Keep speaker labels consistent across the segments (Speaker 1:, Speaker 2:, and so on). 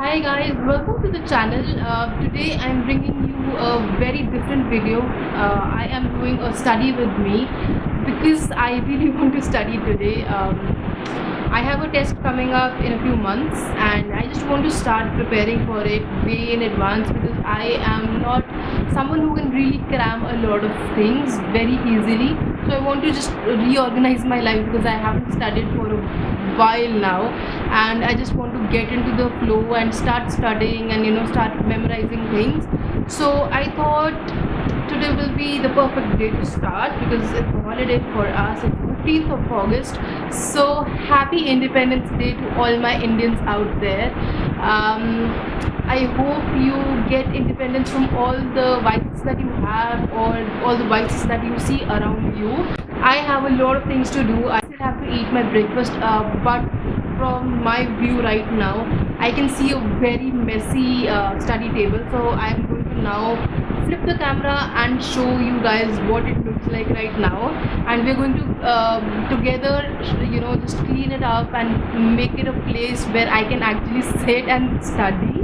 Speaker 1: Hi guys, welcome to the channel. Today I'm bringing you a very different video. I am doing a study with me because I really want to study today. I have a test coming up in a few months and I just want to start preparing for it way in advance because I am not someone who can really cram a lot of things very easily. So I want to just reorganize my life because I haven't studied for a while now, and I just want to get into the flow and start studying and start memorizing things. So I thought today will be the perfect day to start because it's a holiday for us. It's 15th of August. So happy Independence Day to all my Indians out there. I hope you get independence from all the vices that you have or all the vices that you see around you. I have a lot of things to do. I still have to eat my breakfast, but from my view right now, I can see a very messy study table. So I'm going to now flip the camera and show you guys what it looks like right now, and we're going to together just clean it up and make it a place where I can actually sit and study.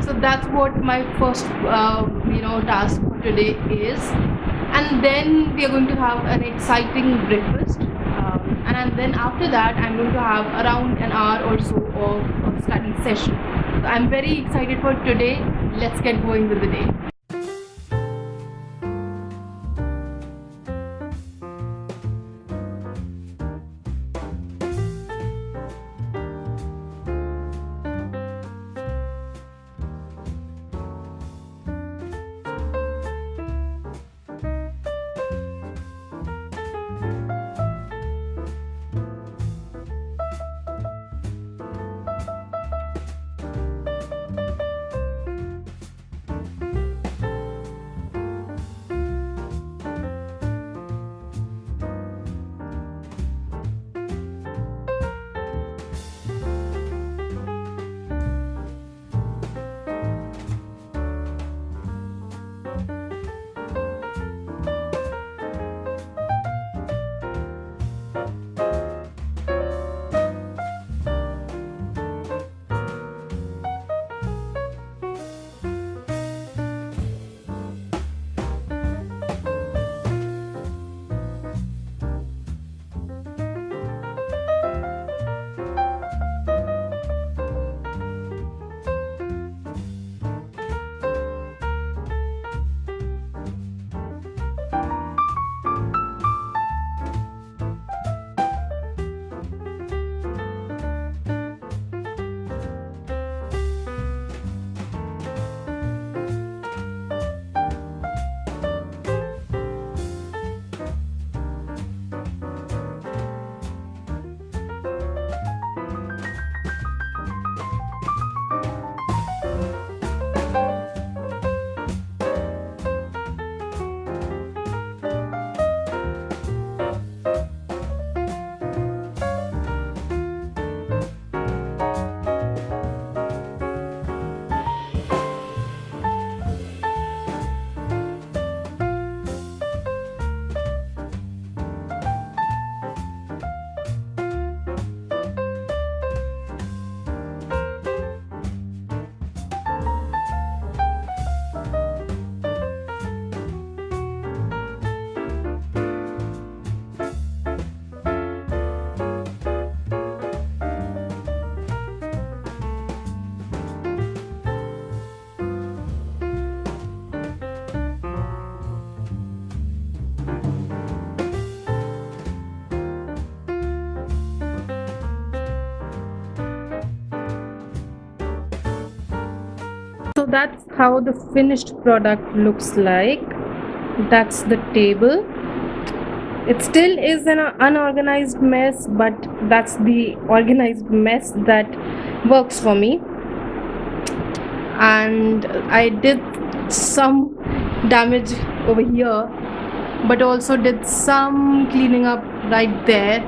Speaker 1: So that's what my first task for today is, and then we are going to have an exciting breakfast, and then after that I'm going to have around an hour or so of a study session. So I'm very excited for today. Let's get going with the day. So that's how the finished product looks like. That's the table. It still is an unorganized mess, but that's the organized mess that works for me. And I did some damage over here, but also did some cleaning up right there.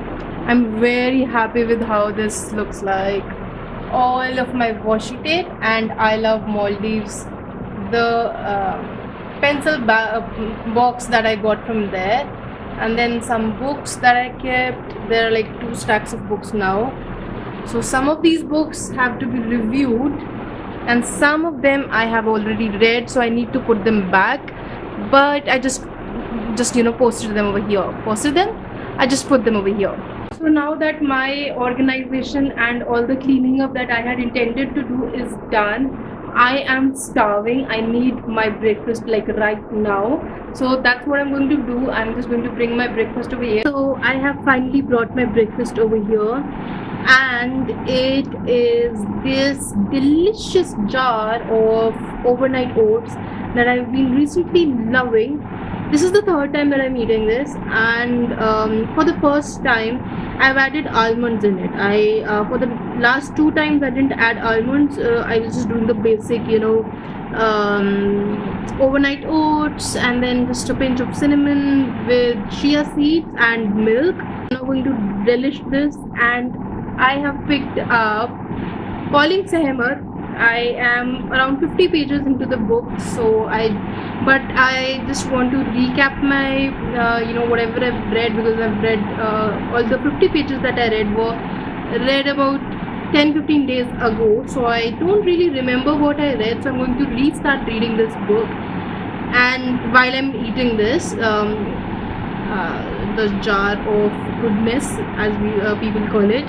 Speaker 1: I'm very happy with how this looks like. All of my washi tape, and I love Maldives, the pencil box that I got from there, and then some books that I kept. There are like 2 stacks of books now. So some of these books have to be reviewed and some of them I have already read, so I need to put them back. But I just posted them over here. Posted them? I just put them over here. So now that my organization and all the cleaning up that I had intended to do is done, I am starving. I need my breakfast like right now. So that's what I'm going to do. I'm just going to bring my breakfast over here. So I have finally brought my breakfast over here, and it is this delicious jar of overnight oats that I've been recently loving. This is the third time that I'm eating this, and for the first time I've added almonds in it. For the last two times I didn't add almonds. I was just doing the basic, overnight oats and then just a pinch of cinnamon with chia seeds and milk. I'm now going to relish this, and I have picked up Calling Sehmat. I am around 50 pages into the book, but I just want to recap my whatever I've read, because I've read all the 50 pages that I read about 10-15 days ago, so I don't really remember what I read. So I'm going to restart reading this book, and while I'm eating this the jar of goodness, as people call it,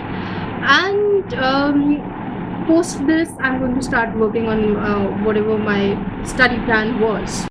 Speaker 1: and post this I'm going to start working on whatever my study plan was.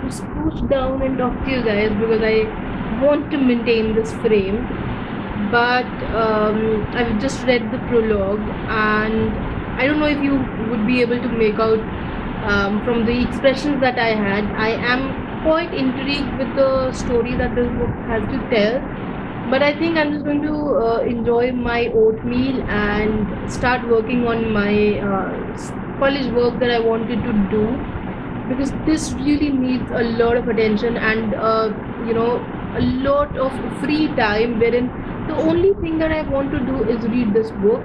Speaker 1: to scooch down and talk to you guys because I want to maintain this frame. But I've just read the prologue, and I don't know if you would be able to make out from the expressions that I had. I am quite intrigued with the story that this book has to tell, but I think I'm just going to enjoy my oatmeal and start working on my college work that I wanted to do, because this really needs a lot of attention and a lot of free time, wherein the only thing that I want to do is read this book.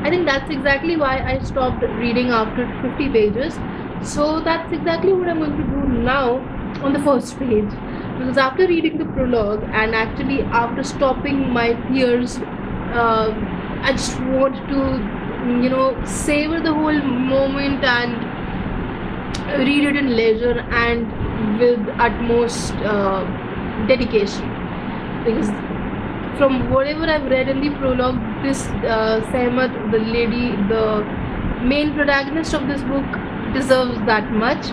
Speaker 1: I think that's exactly why I stopped reading after 50 pages. So that's exactly what I'm going to do now on the first page, because after reading the prologue and actually after stopping my tears, I just want to savor the whole moment and read it in leisure and with utmost dedication, because from whatever I've read in the prologue, this Sehmat, the lady, the main protagonist of this book, deserves that much.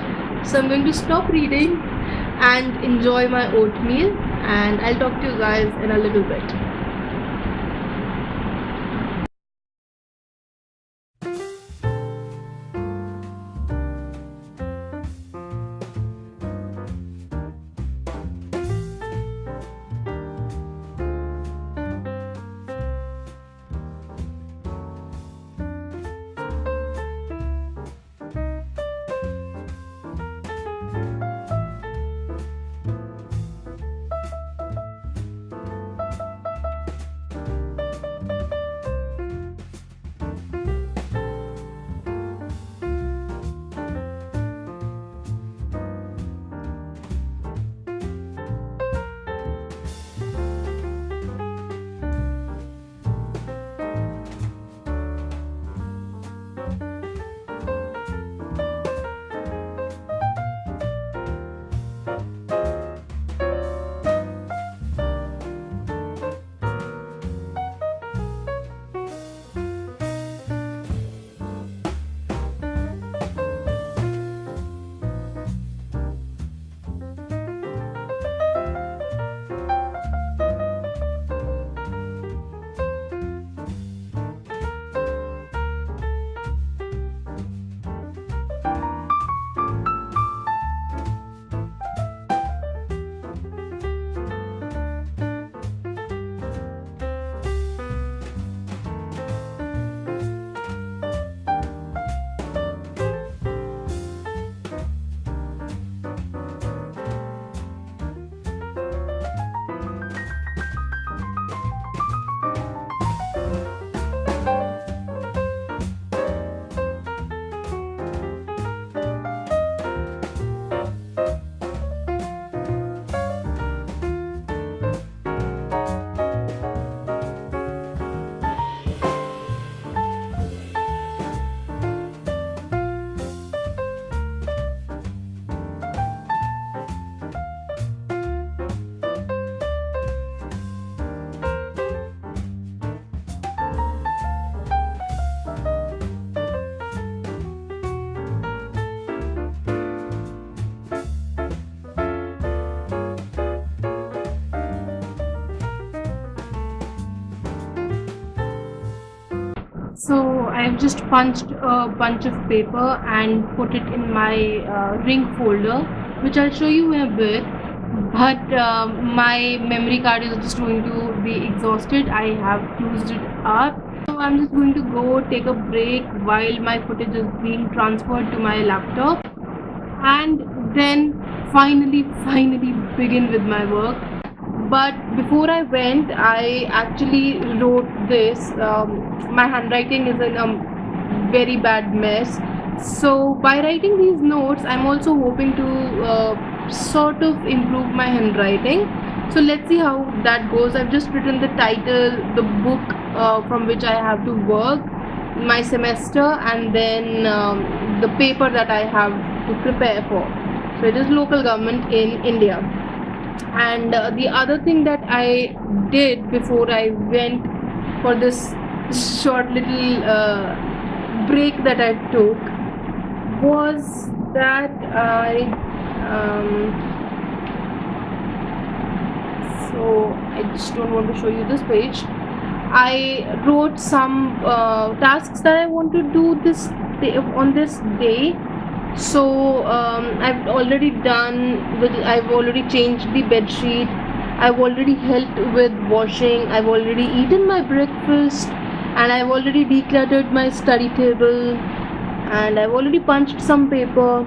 Speaker 1: So I'm going to stop reading and enjoy my oatmeal, and I'll talk to you guys in a little bit. So I've just punched a bunch of paper and put it in my ring folder, which I'll show you in a bit. But my memory card is just going to be exhausted. I have used it up. So I'm just going to go take a break while my footage is being transferred to my laptop, and then finally begin with my work. But before I went, I actually wrote this. My handwriting is in a very bad mess. So by writing these notes, I'm also hoping to sort of improve my handwriting. So let's see how that goes. I've just written the title, the book from which I have to work, my semester, and then the paper that I have to prepare for. So it is local government in India. And the other thing that I did before I went for this short little break that I took was that I So I just don't want to show you this page. I wrote some tasks that I want to do this day, on this day. So I've already done with. I've already changed the bed sheet. I've already helped with washing. I've already eaten my breakfast, and I've already decluttered my study table, and I've already punched some paper.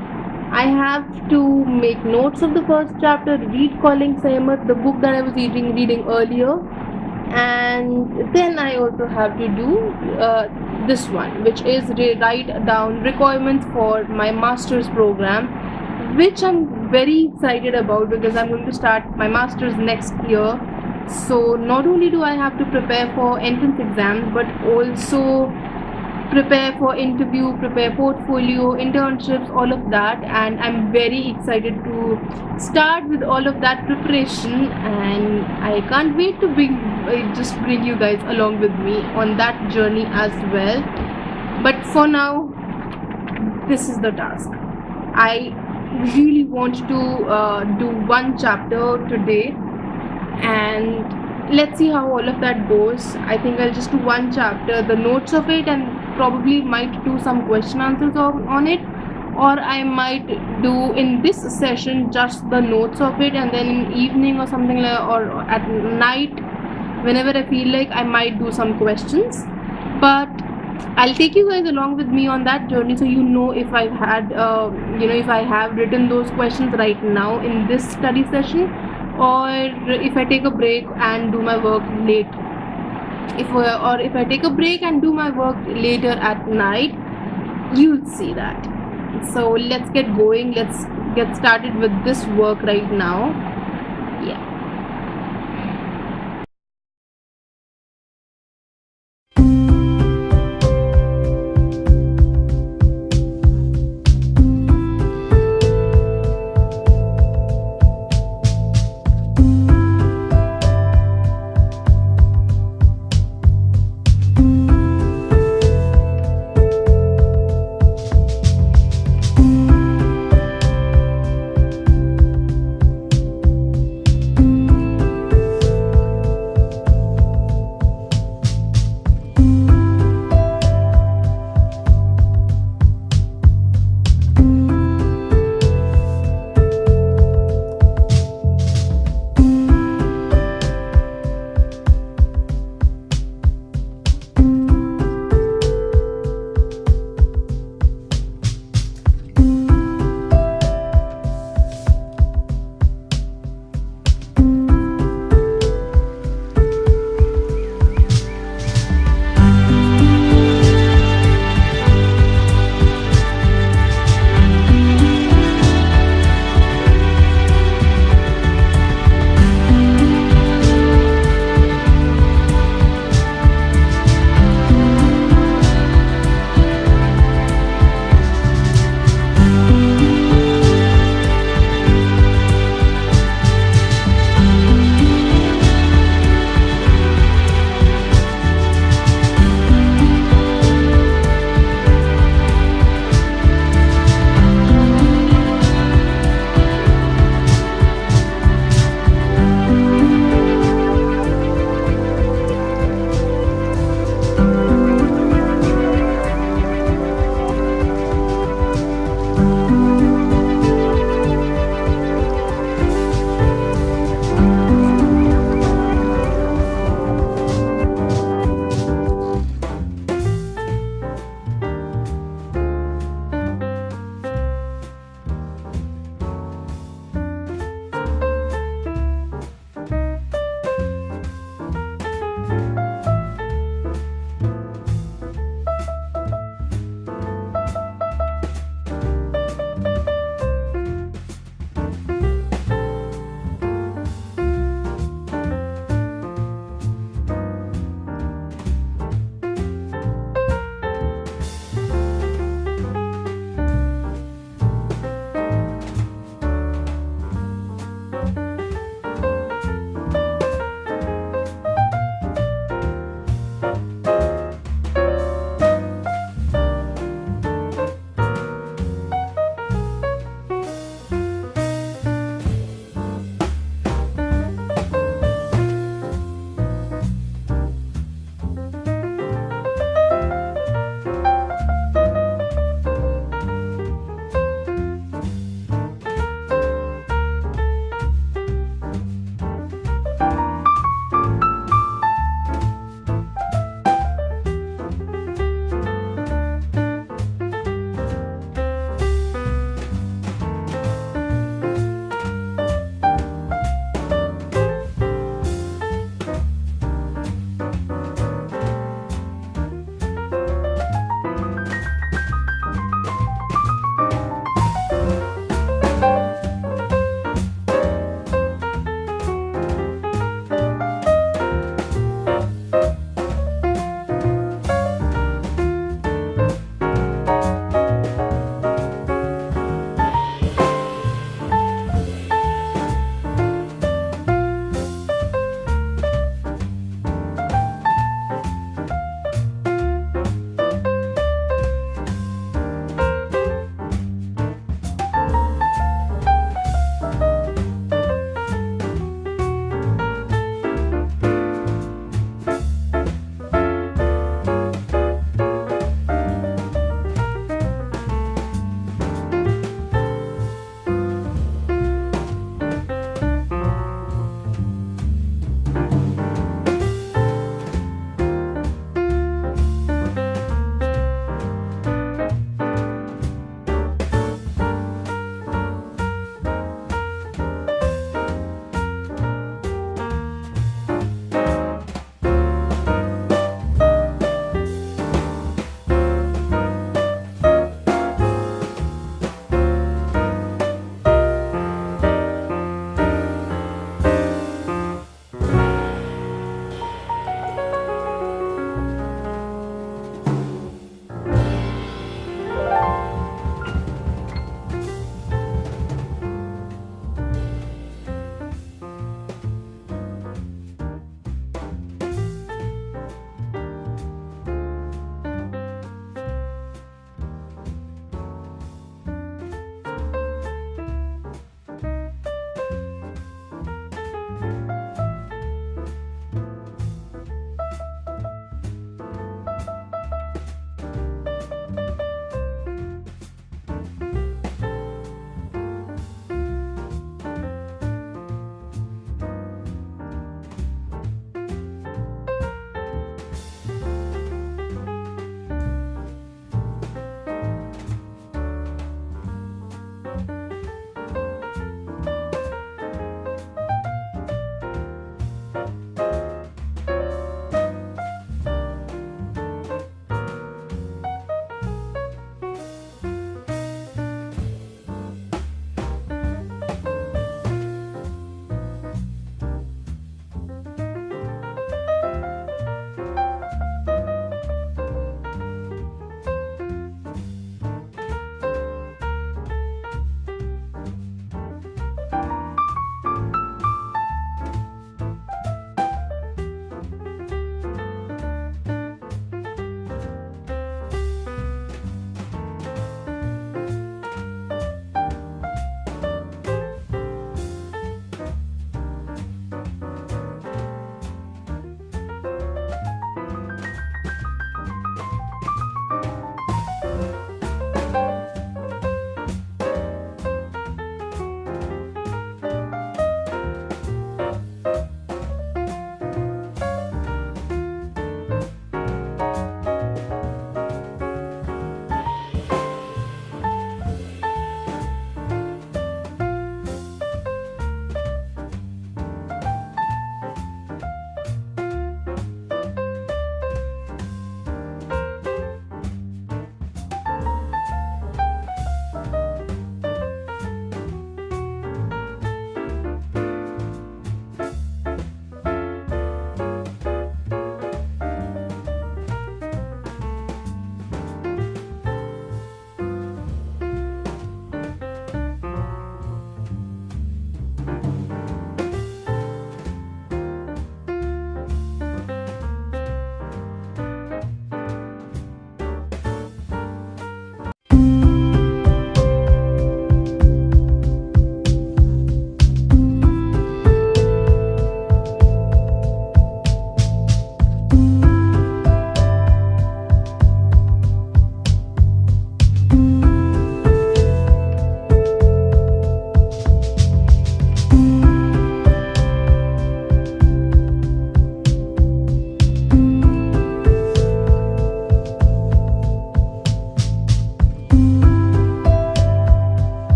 Speaker 1: I have to make notes of the first chapter, read Calling Sehmat, the book that I was reading earlier, and then I also have to do this one, which is write down requirements for my master's program, which I'm very excited about because I'm going to start my master's next year. So not only do I have to prepare for entrance exams, but also prepare for interview, prepare portfolio, internships, all of that, and I'm very excited to start with all of that preparation, and I can't wait to just bring you guys along with me on that journey as well. But for now, this is the task. I really want to do one chapter today, and let's see how all of that goes. I think I'll just do one chapter, the notes of it, and probably might do some question answers on it, or I might do in this session just the notes of it, and then in evening or something like, or at night, whenever I feel like, I might do some questions. But I'll take you guys along with me on that journey, so you know if I've had if I have written those questions right now in this study session, or if I take a break and do my work late, or if I take a break and do my work later at night. You'll see that. So let's get going. Let's get started with this work right now.